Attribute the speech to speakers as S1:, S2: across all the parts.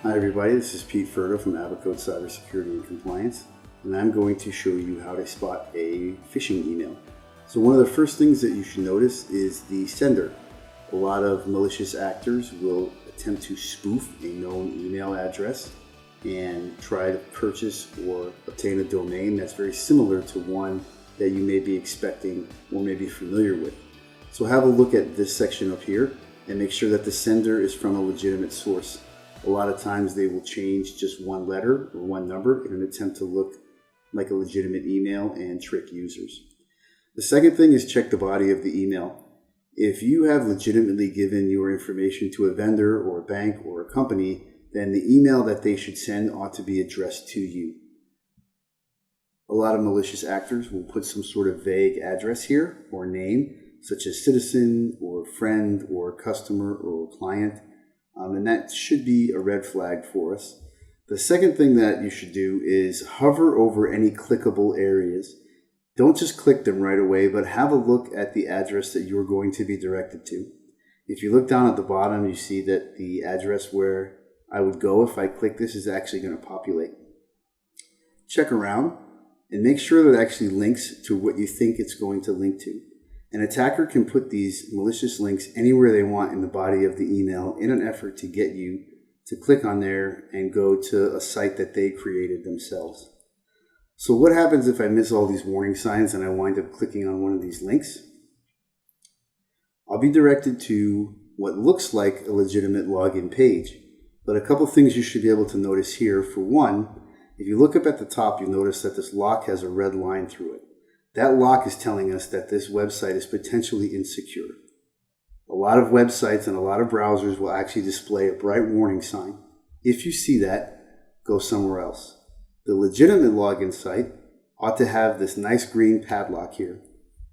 S1: Hi everybody, this is Pete Furta from Abacode Cybersecurity and Compliance, and I'm going to show you how to spot a phishing email. So one of the first things that you should notice is the sender. A lot of malicious actors will attempt to spoof a known email address and try to purchase or obtain a domain that's very similar to one that you may be expecting or may be familiar with. So have a look at this section up here and make sure that the sender is from a legitimate source. A lot of times they will change just one letter or one number in an attempt to look like a legitimate email and trick users. The second thing is check the body of the email. If you have legitimately given your information to a vendor or a bank or a company, then the email that they should send ought to be addressed to you. A lot of malicious actors will put some sort of vague address here or name, such as citizen or friend or customer or client. And that should be a red flag for us. The second thing that you should do is hover over any clickable areas. Don't just click them right away, but have a look at the address that you're going to be directed to. If you look down at the bottom, you see that the address where I would go if I click this is actually going to populate. Check around and make sure that it actually links to what you think it's going to link to. An attacker can put these malicious links anywhere they want in the body of the email in an effort to get you to click on there and go to a site that they created themselves. So what happens if I miss all these warning signs and I wind up clicking on one of these links? I'll be directed to what looks like a legitimate login page, but a couple things you should be able to notice here. For one, if you look up at the top, you'll notice that this lock has a red line through it. That lock is telling us that this website is potentially insecure. A lot of websites and a lot of browsers will actually display a bright warning sign. If you see that, go somewhere else. The legitimate login site ought to have this nice green padlock here.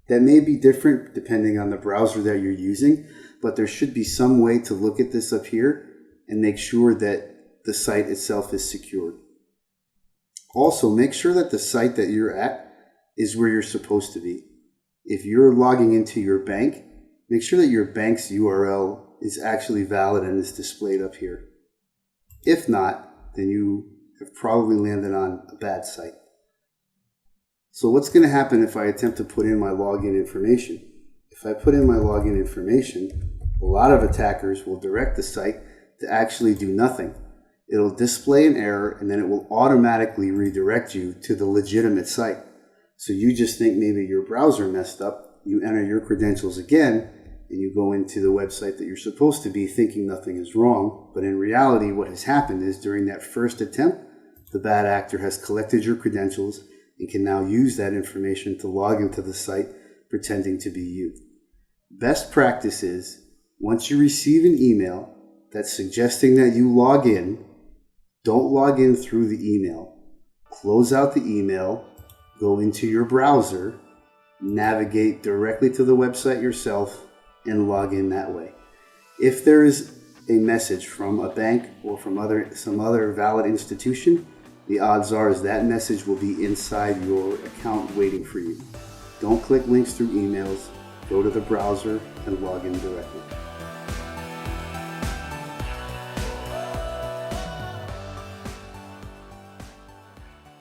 S1: That may be different depending on the browser that you're using, but there should be some way to look at this up here and make sure that the site itself is secured. Also, make sure that the site that you're at is where you're supposed to be. If you're logging into your bank, make sure that your bank's URL is actually valid and is displayed up here. If not, then you have probably landed on a bad site. So what's going to happen if I attempt to put in my login information? If I put in my login information, a lot of attackers will direct the site to actually do nothing. It'll display an error and then it will automatically redirect you to the legitimate site. So you just think maybe your browser messed up, you enter your credentials again, and you go into the website that you're supposed to be thinking nothing is wrong. But in reality, what has happened is during that first attempt, the bad actor has collected your credentials and can now use that information to log into the site pretending to be you. Best practice is, once you receive an email that's suggesting that you log in, don't log in through the email. Close out the email. Go into your browser, navigate directly to the website yourself, and log in that way. If there is a message from a bank or from some other valid institution, the odds are is that message will be inside your account waiting for you. Don't click links through emails. Go to the browser and log in directly.